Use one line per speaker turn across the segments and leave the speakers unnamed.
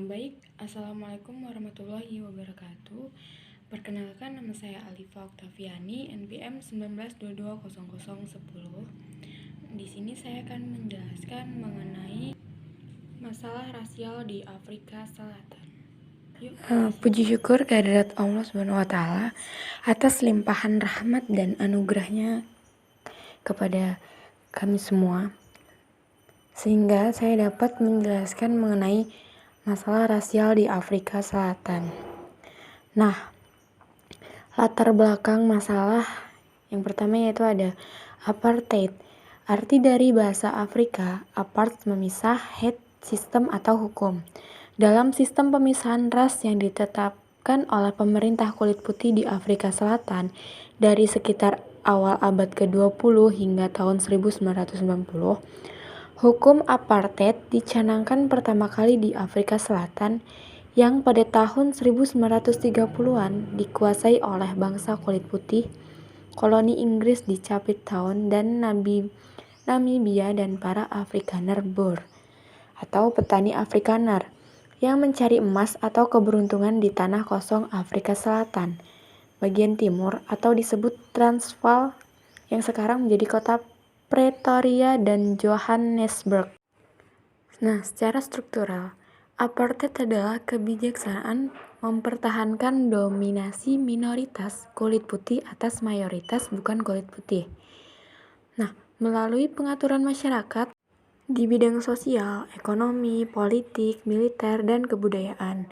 Baik, Assalamualaikum warahmatullahi wabarakatuh. Perkenalkan, nama saya Alifa Oktaviani, NPM 19220010. Di sini saya akan menjelaskan mengenai masalah rasial di Afrika Selatan. Puji syukur kehadirat Allah SWT atas limpahan rahmat dan anugerahnya kepada kami semua, sehingga saya dapat menjelaskan mengenai masalah rasial di Afrika Selatan. Nah, latar belakang masalah yang pertama yaitu ada apartheid. Arti dari bahasa Afrika, apart memisah, head sistem atau hukum. Dalam sistem pemisahan ras yang ditetapkan oleh pemerintah kulit putih di Afrika Selatan dari sekitar awal abad ke-20 hingga tahun 1990, hukum apartheid dicanangkan pertama kali di Afrika Selatan yang pada tahun 1930-an dikuasai oleh bangsa kulit putih, koloni Inggris di Cape Town dan Namibia dan para Afrikaner Boer atau petani Afrikaner yang mencari emas atau keberuntungan di tanah kosong Afrika Selatan bagian timur atau disebut Transvaal yang sekarang menjadi kota Pretoria dan Johannesburg. Nah, secara struktural, apartheid adalah kebijaksanaan mempertahankan dominasi minoritas kulit putih atas mayoritas bukan kulit putih. Nah, melalui pengaturan masyarakat di bidang sosial, ekonomi, politik, militer, dan kebudayaan.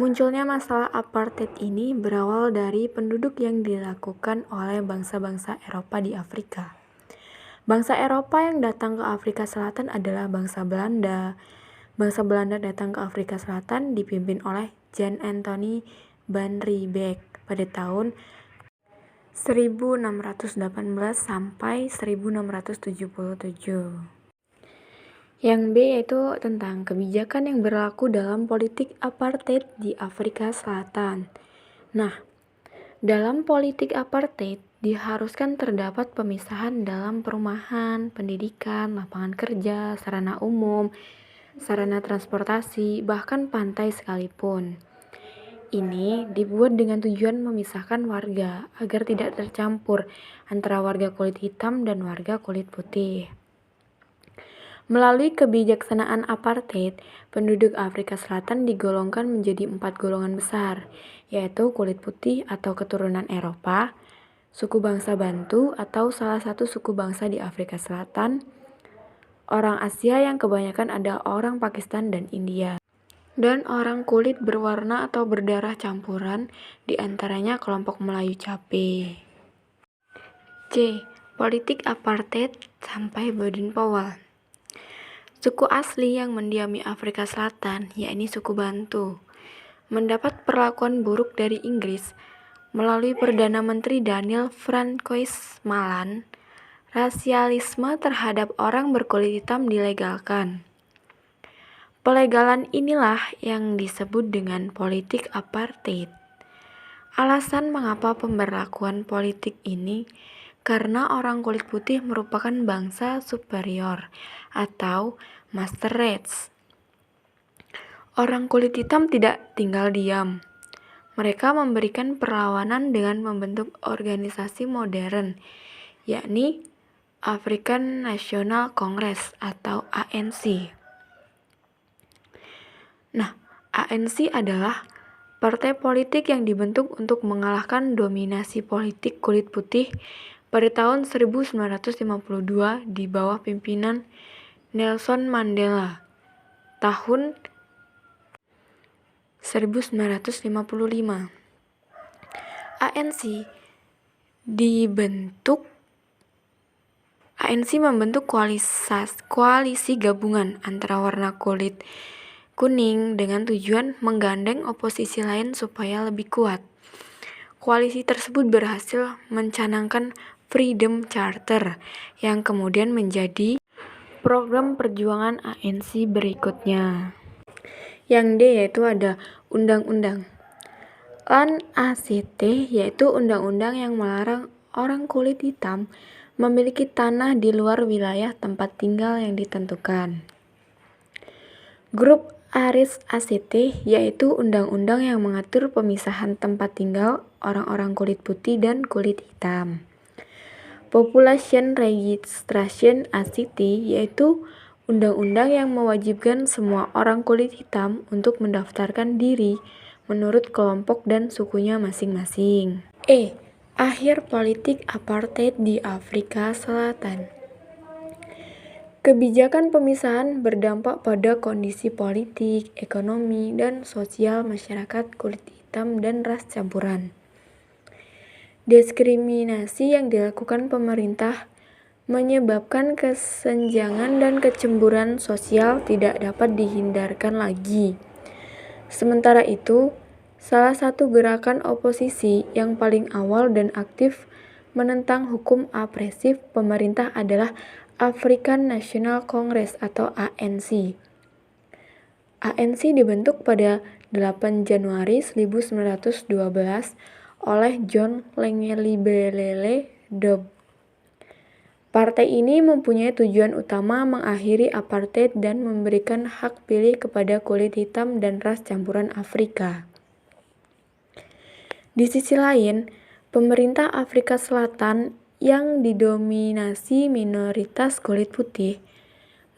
Munculnya masalah apartheid ini berawal dari penduduk yang dilakukan oleh bangsa-bangsa Eropa di Afrika. Bangsa Eropa yang datang ke Afrika Selatan adalah bangsa Belanda. Bangsa Belanda datang ke Afrika Selatan dipimpin oleh Jan Anthony van Riebeeck pada tahun 1618 sampai 1677. Yang B yaitu tentang kebijakan yang berlaku dalam politik apartheid di Afrika Selatan. Nah, dalam politik apartheid diharuskan terdapat pemisahan dalam perumahan, pendidikan, lapangan kerja, sarana umum, sarana transportasi, bahkan pantai sekalipun. Ini dibuat dengan tujuan memisahkan warga agar tidak tercampur antara warga kulit hitam dan warga kulit putih. Melalui kebijaksanaan apartheid, penduduk Afrika Selatan digolongkan menjadi 4 golongan besar, yaitu kulit putih atau keturunan Eropa, suku bangsa Bantu atau salah satu suku bangsa di Afrika Selatan, orang Asia yang kebanyakan adalah orang Pakistan dan India, dan orang kulit berwarna atau berdarah campuran, diantaranya kelompok Melayu Cape. C. Politik apartheid sampai Baden-Powell. Suku asli yang mendiami Afrika Selatan, yakni suku Bantu, mendapat perlakuan buruk dari Inggris. Melalui Perdana Menteri Daniel Francois Malan, rasialisme terhadap orang berkulit hitam dilegalkan. Pelegalan inilah yang disebut dengan politik apartheid. Alasan mengapa pemberlakuan politik ini karena orang kulit putih merupakan bangsa superior atau master race. Orang kulit hitam tidak tinggal diam. Mereka memberikan perlawanan dengan membentuk organisasi modern, yakni African National Congress atau ANC. Nah, ANC adalah partai politik yang dibentuk untuk mengalahkan dominasi politik kulit putih pada tahun 1952 di bawah pimpinan Nelson Mandela. Tahun 1955. ANC membentuk koalisi gabungan antara warna kulit kuning dengan tujuan menggandeng oposisi lain supaya lebih kuat. Koalisi tersebut berhasil mencanangkan Freedom Charter yang kemudian menjadi program perjuangan ANC berikutnya. Yang D yaitu ada undang-undang Land ACT, yaitu undang-undang yang melarang orang kulit hitam memiliki tanah di luar wilayah tempat tinggal yang ditentukan. Grup Aris ACT, yaitu undang-undang yang mengatur pemisahan tempat tinggal orang-orang kulit putih dan kulit hitam. Population Registration ACT, yaitu undang-undang yang mewajibkan semua orang kulit hitam untuk mendaftarkan diri menurut kelompok dan sukunya masing-masing. Akhir politik apartheid di Afrika Selatan. Kebijakan pemisahan berdampak pada kondisi politik, ekonomi, dan sosial masyarakat kulit hitam dan ras campuran. Diskriminasi yang dilakukan pemerintah menyebabkan kesenjangan dan kecemburuan sosial tidak dapat dihindarkan lagi. Sementara itu, salah satu gerakan oposisi yang paling awal dan aktif menentang hukum opresif pemerintah adalah African National Congress atau ANC. ANC dibentuk pada 8 Januari 1912 oleh John Langalibalele Dube. Partai ini mempunyai tujuan utama mengakhiri apartheid dan memberikan hak pilih kepada kulit hitam dan ras campuran Afrika. Di sisi lain, pemerintah Afrika Selatan yang didominasi minoritas kulit putih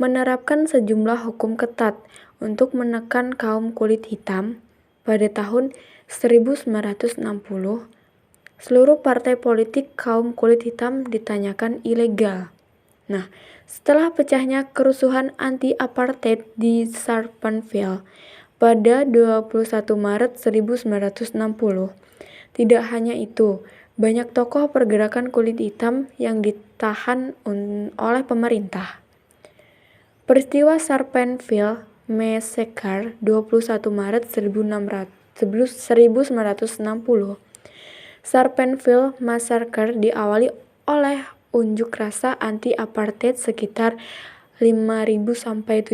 menerapkan sejumlah hukum ketat untuk menekan kaum kulit hitam. Pada tahun 1960, seluruh partai politik kaum kulit hitam ditanyakan ilegal. Setelah pecahnya kerusuhan anti-apartheid di Sharpeville pada 21 Maret 1960, tidak hanya itu, banyak tokoh pergerakan kulit hitam yang ditahan oleh pemerintah. Peristiwa Sharpeville Massacre 21 Maret 1960. Sharpeville Massacre diawali oleh unjuk rasa anti-apartheid sekitar 5.000–70.000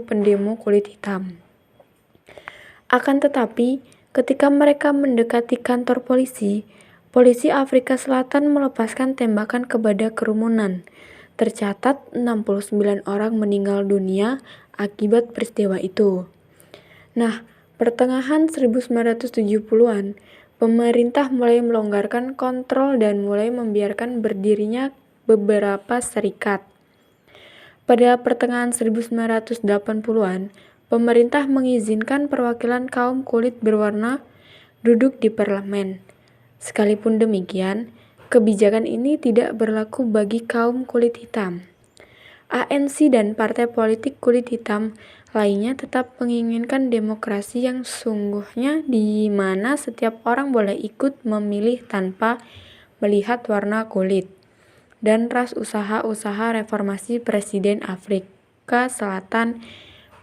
pendemo kulit hitam. Akan tetapi, ketika mereka mendekati kantor polisi Afrika Selatan melepaskan tembakan kepada kerumunan. Tercatat 69 orang meninggal dunia akibat peristiwa itu. Pertengahan 1970-an, pemerintah mulai melonggarkan kontrol dan mulai membiarkan berdirinya beberapa serikat. Pada pertengahan 1980-an, pemerintah mengizinkan perwakilan kaum kulit berwarna duduk di parlemen. Sekalipun demikian, kebijakan ini tidak berlaku bagi kaum kulit hitam. ANC dan partai politik kulit hitam lainnya tetap menginginkan demokrasi yang sungguhnya di mana setiap orang boleh ikut memilih tanpa melihat warna kulit, dan ras usaha-usaha reformasi Presiden Afrika Selatan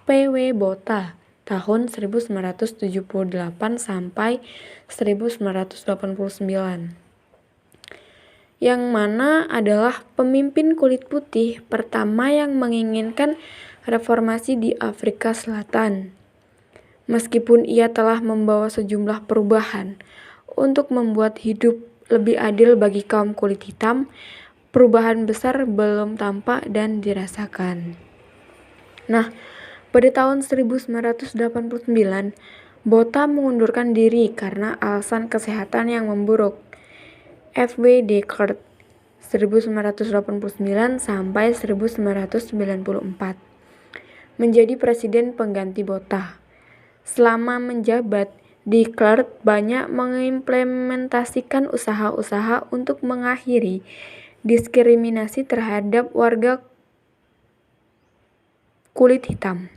P.W. Botha tahun 1978 sampai 1989, yang mana adalah pemimpin kulit putih pertama yang menginginkan reformasi di Afrika Selatan. Meskipun ia telah membawa sejumlah perubahan untuk membuat hidup lebih adil bagi kaum kulit hitam, perubahan besar belum tampak dan dirasakan. Pada tahun 1989, Botha mengundurkan diri karena alasan kesehatan yang memburuk. F.W. de Klerk 1989 sampai 1994 menjadi presiden pengganti Botha. Selama menjabat, de Klerk banyak mengimplementasikan usaha-usaha untuk mengakhiri diskriminasi terhadap warga kulit hitam.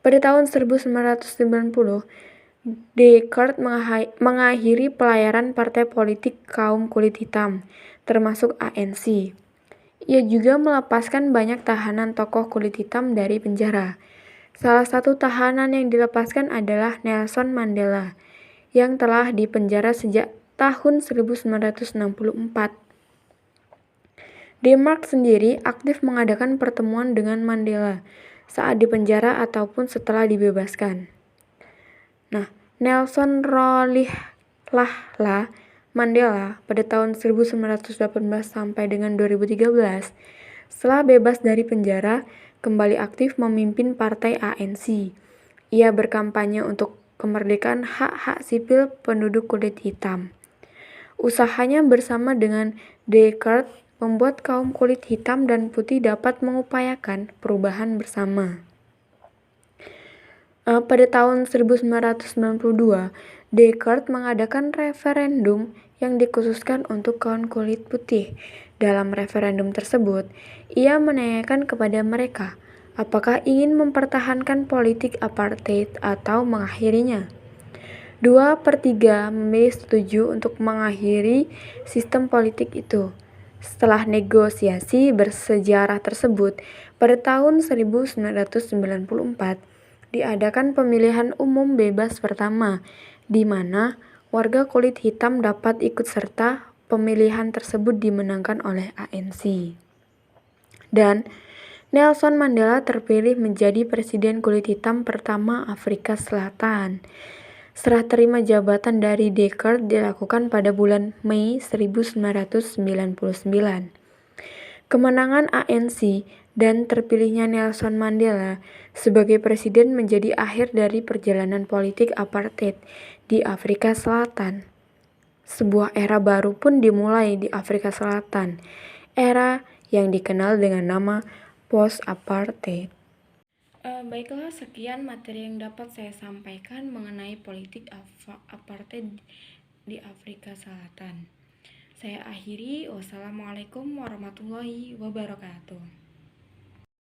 Pada tahun 1990, de Klerk mengakhiri pelayaran partai politik kaum kulit hitam, termasuk ANC. Ia juga melepaskan banyak tahanan tokoh kulit hitam dari penjara. Salah satu tahanan yang dilepaskan adalah Nelson Mandela, yang telah dipenjara sejak tahun 1964. Denmark sendiri aktif mengadakan pertemuan dengan Mandela saat dipenjara ataupun setelah dibebaskan. Nelson Rolihlahla Mandela pada tahun 1918 sampai dengan 2013, setelah bebas dari penjara, kembali aktif memimpin partai ANC. Ia berkampanye untuk kemerdekaan hak-hak sipil penduduk kulit hitam. Usahanya bersama dengan De Klerk membuat kaum kulit hitam dan putih dapat mengupayakan perubahan bersama. Pada tahun 1992, De Klerk mengadakan referendum yang dikhususkan untuk kaum kulit putih. Dalam referendum tersebut, ia menanyakan kepada mereka apakah ingin mempertahankan politik apartheid atau mengakhirinya. 2/3 memilih setuju untuk mengakhiri sistem politik itu. Setelah negosiasi bersejarah tersebut, pada tahun 1994 diadakan pemilihan umum bebas pertama, di mana warga kulit hitam dapat ikut serta. Pemilihan tersebut dimenangkan oleh ANC. Dan Nelson Mandela terpilih menjadi presiden kulit hitam pertama Afrika Selatan. Serah terima jabatan dari De Klerk dilakukan pada bulan Mei 1999. Kemenangan ANC dan terpilihnya Nelson Mandela sebagai presiden menjadi akhir dari perjalanan politik apartheid di Afrika Selatan. Sebuah era baru pun dimulai di Afrika Selatan, era yang dikenal dengan nama post-apartheid. Baiklah, sekian materi yang dapat saya sampaikan mengenai politik apartheid di Afrika Selatan. Saya akhiri, wassalamualaikum warahmatullahi wabarakatuh.